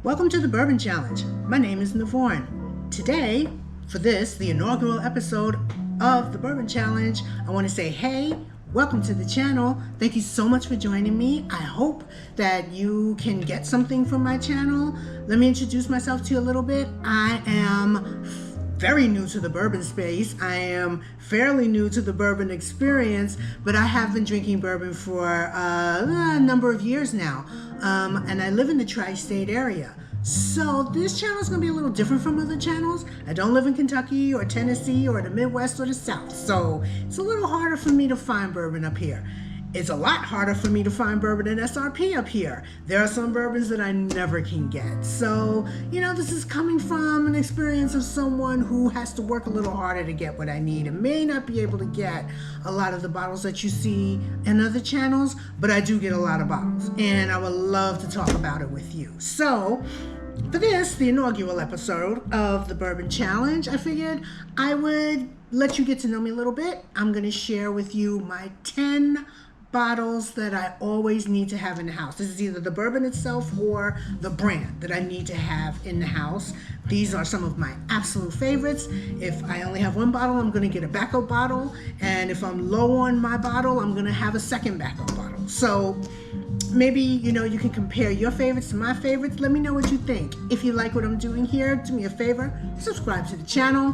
Welcome to the Bourbon Challenge. My name is Navorn. Today, for this, the inaugural episode of the Bourbon Challenge, I want to say, hey, welcome to the channel. Thank you so much for joining me. I hope that you can get something from my channel. Let me introduce myself to you a little bit. I am very new to the bourbon space. I am fairly new to the bourbon experience, but I have been drinking bourbon for a number of years now. And I live in the tri-state area. So this channel is going to be a little different from other channels. I don't live in Kentucky or Tennessee or the Midwest or the South. So it's a little harder for me to find bourbon up here. It's a lot harder for me to find bourbon at SRP up here. There are some bourbons that I never can get. So, this is coming from an experience of someone who has to work a little harder to get what I need and may not be able to get a lot of the bottles that you see in other channels, but I do get a lot of bottles and I would love to talk about it with you. So, for this, the inaugural episode of the Bourbon Challenge, I figured I would let you get to know me a little bit. I'm going to share with you my 10 bottles that I always need to have in the house. This is either the bourbon itself or the brand that I need to have in the house. These are some of my absolute favorites. If I only have one bottle, I'm going to get a backup bottle. And if I'm low on my bottle, I'm going to have a second backup bottle. So maybe, you can compare your favorites to my favorites. Let me know what you think. If you like what I'm doing here, do me a favor, subscribe to the channel,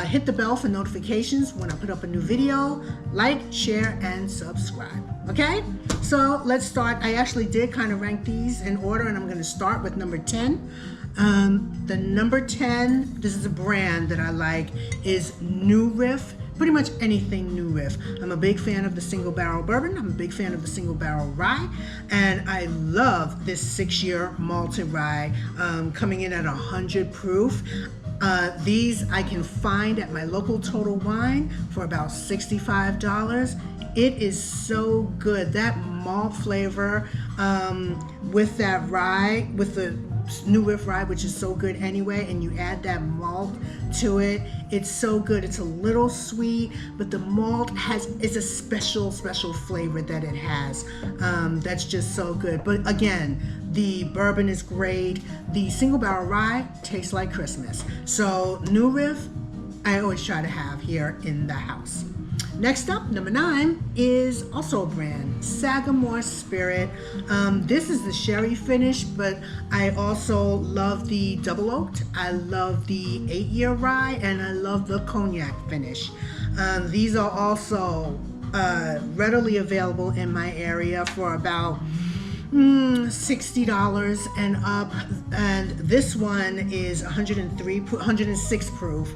hit the bell for notifications when I put up a new video, like, share, and subscribe. Okay? So let's start. I actually did kind of rank these in order, and I'm going to start with number 10. The number 10, this is a brand that I like, is New Riff. Pretty much anything New Riff. I'm a big fan of the single barrel bourbon. I'm a big fan of the single barrel rye. And I love this 6-year malted rye coming in at 100 proof. These I can find at my local Total Wine for about $65. It is so good. That malt flavor with that rye, with the New Riff rye, which is so good anyway, and you add that malt to it, it's so good. It's a little sweet, but the malt is a special flavor that it has. That's just so good. But again, the bourbon is great. The single barrel rye tastes like Christmas. So New Riff, I always try to have here in the house. Next up, number 9, is also a brand, Sagamore Spirit. This is the sherry finish, but I also love the double oaked. I love the 8-year rye, and I love the cognac finish. These are also readily available in my area for about $60 and up, and this one is 106 proof,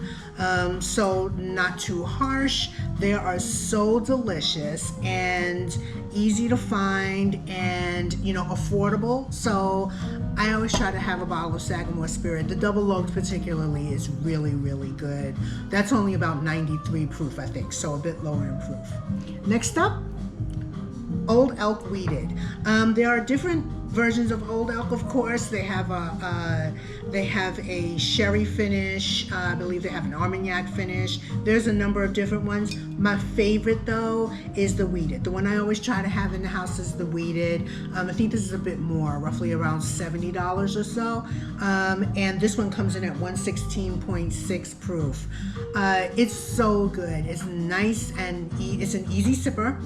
so not too harsh. They are so delicious and easy to find and affordable, so I always try to have a bottle of Sagamore Spirit. The double oaked particularly is really good. That's only about 93 proof, I think, so a bit lower in proof. Next up, Old Elk Wheated. There are different versions of Old Elk, of course. They have a sherry finish. I believe they have an Armagnac finish. There's a number of different ones. My favorite, though, is the wheated. The one I always try to have in the house is the wheated. I think this is a bit more, roughly around $70 or so. And this one comes in at 116.6 proof. It's so good. It's nice and it's an easy sipper.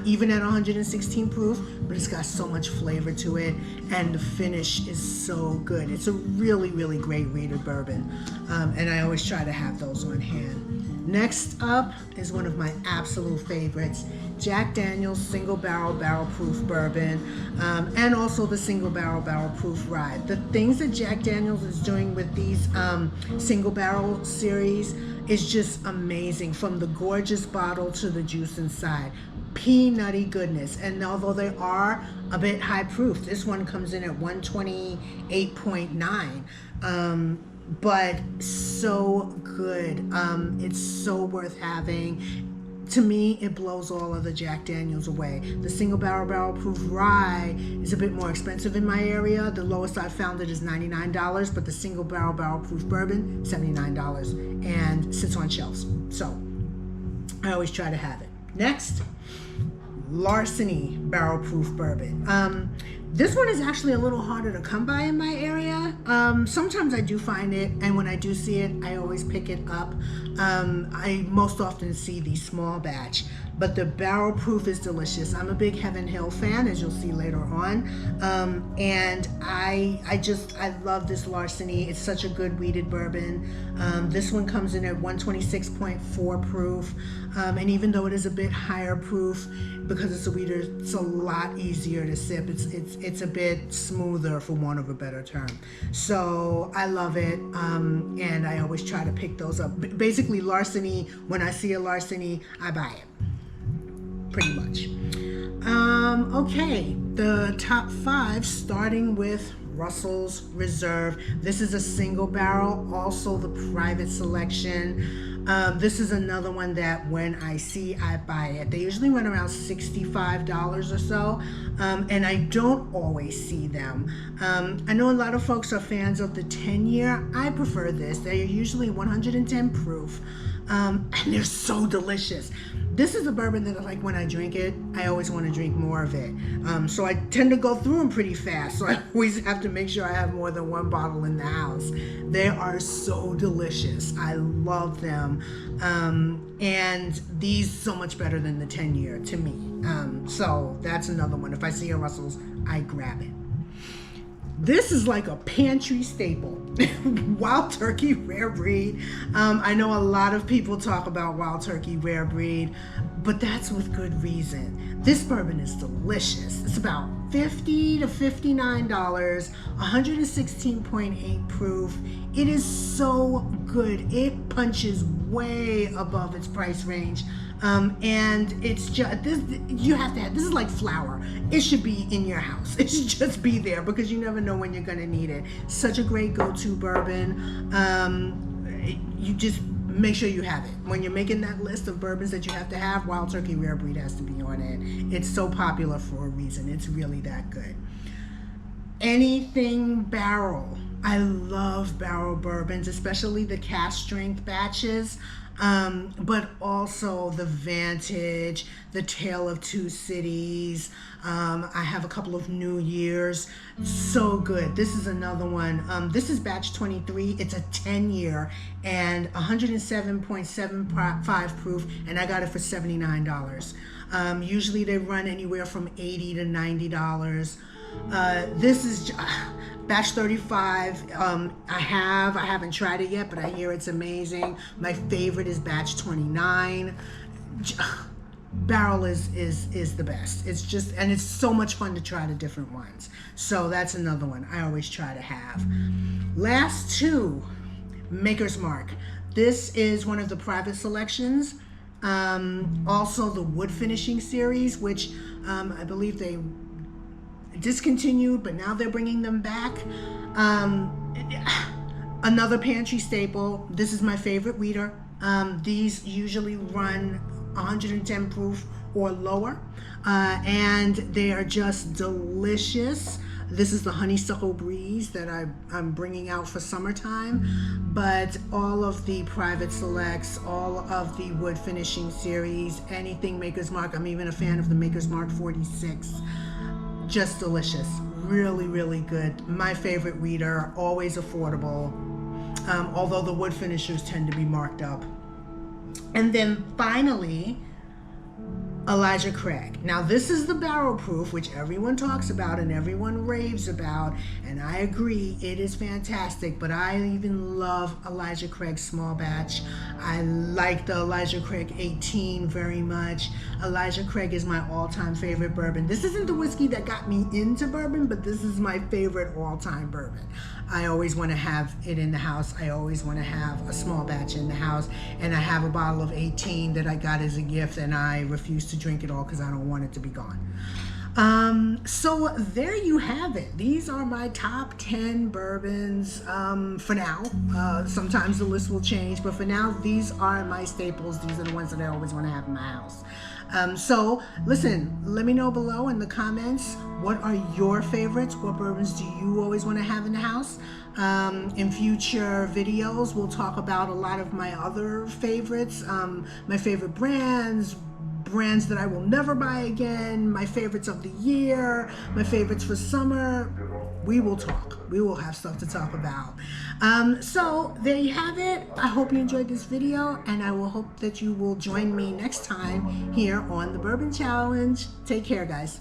Even at 116 proof, but it's got so much flavor to it, and the finish is so good. It's a really great wheated bourbon, and I always try to have those on hand. Next up is one of my absolute favorites, Jack Daniel's single barrel proof bourbon, and also the single barrel proof rye. The things that Jack Daniel's is doing with these single barrel series is just amazing, from the gorgeous bottle to the juice inside. Peanutty goodness. And although they are a bit high proof, this one comes in at 128.9, but so good. It's so worth having. To me, it blows all other Jack Daniels away. The single barrel proof rye is a bit more expensive in my area. The lowest I found it is $99, but the single barrel proof bourbon, $79, and sits on shelves. So I always try to have it. Next, Larceny barrel proof bourbon. This one is actually a little harder to come by in my area. Sometimes I do find it, and when I do see it, I always pick it up. I most often see the small batch, but the barrel proof is delicious. I'm a big Heaven Hill fan, as you'll see later on, and I love this Larceny. It's such a good weeded bourbon. This one comes in at 126.4 proof, and even though it is a bit higher proof, because it's a weeder, it's a lot easier to sip. It's a bit smoother, for want of a better term. So I love it, and I always try to pick those up. Basically, Larceny, when I see a Larceny, I buy it, pretty much. Okay, the top 5, starting with Russell's Reserve. This is a single barrel, also the private selection. This is another one that when I see, I buy it. They usually run around $65 or so, and I don't always see them. I know a lot of folks are fans of the 10-year. I prefer this. They're usually 110 proof, and they're so delicious. This is a bourbon that, like, when I drink it, I always want to drink more of it. So I tend to go through them pretty fast. So I always have to make sure I have more than one bottle in the house. They are so delicious. I love them. And these so much better than the 10-year to me. So that's another one. If I see a Russell's, I grab it. This is like a pantry staple. Wild Turkey Rare Breed. I know a lot of people talk about Wild Turkey Rare Breed, but that's with good reason. This bourbon is delicious. It's about $50 to $59, 116.8 proof. It is so good. It punches way above its price range. And it's just, you have to have, this is like flour. It should be in your house. It should just be there because you never know when you're gonna need it. Such a great go-to bourbon. You just make sure you have it. When you're making that list of bourbons that you have to have, Wild Turkey Rare Breed has to be on it. It's so popular for a reason. It's really that good. Anything barrel. I love barrel bourbons, especially the cask strength batches. But also the Vantage, the Tale of Two Cities. I have a couple of New Year's. So good. This is another one. This is batch 23. It's a 10-year and 107.75 proof, and I got it for $79. Usually they run anywhere from $80 to $90. This is batch 35. I haven't tried it yet, but I hear it's amazing. My favorite is batch 29. Barrel is the best. It's just, and it's so much fun to try the different ones. So that's another one I always try to have. Last 2, Maker's Mark. This is one of the private selections. Also the wood finishing series, which I believe they discontinued, but now they're bringing them back. Another pantry staple. This is my favorite weeder. These usually run 110 proof or lower, and they are just delicious. This is the Honeysuckle Breeze that I'm bringing out for summertime, but all of the private selects, all of the wood finishing series, anything Maker's Mark. I'm even a fan of the Maker's Mark 46. Just delicious. Really, really good. My favorite weeder, always affordable, although the wood finishers tend to be marked up. And then finally, Elijah Craig. Now this is the barrel proof, which everyone talks about and everyone raves about, and I agree, it is fantastic, but I even love Elijah Craig small batch. I like the Elijah Craig 18 very much. Elijah Craig is my all-time favorite bourbon. This isn't the whiskey that got me into bourbon, but this is my favorite all-time bourbon. I always want to have it in the house. I always want to have a small batch in the house, and I have a bottle of 18 that I got as a gift, and I refuse to drink it all because I don't want it to be gone. So there you have it. These are my top 10 bourbons for now. Sometimes the list will change, but for now, these are my staples. These are the ones that I always want to have in my house. So listen, let me know below in the comments, what are your favorites? What bourbons do you always want to have in the house? In future videos, we'll talk about a lot of my other favorites, my favorite brands, brands that I will never buy again, my favorites of the year, my favorites for summer. We will talk. We will have stuff to talk about. So there you have it. I hope you enjoyed this video, and I will hope that you will join me next time here on the Bourbon Challenge. Take care, guys.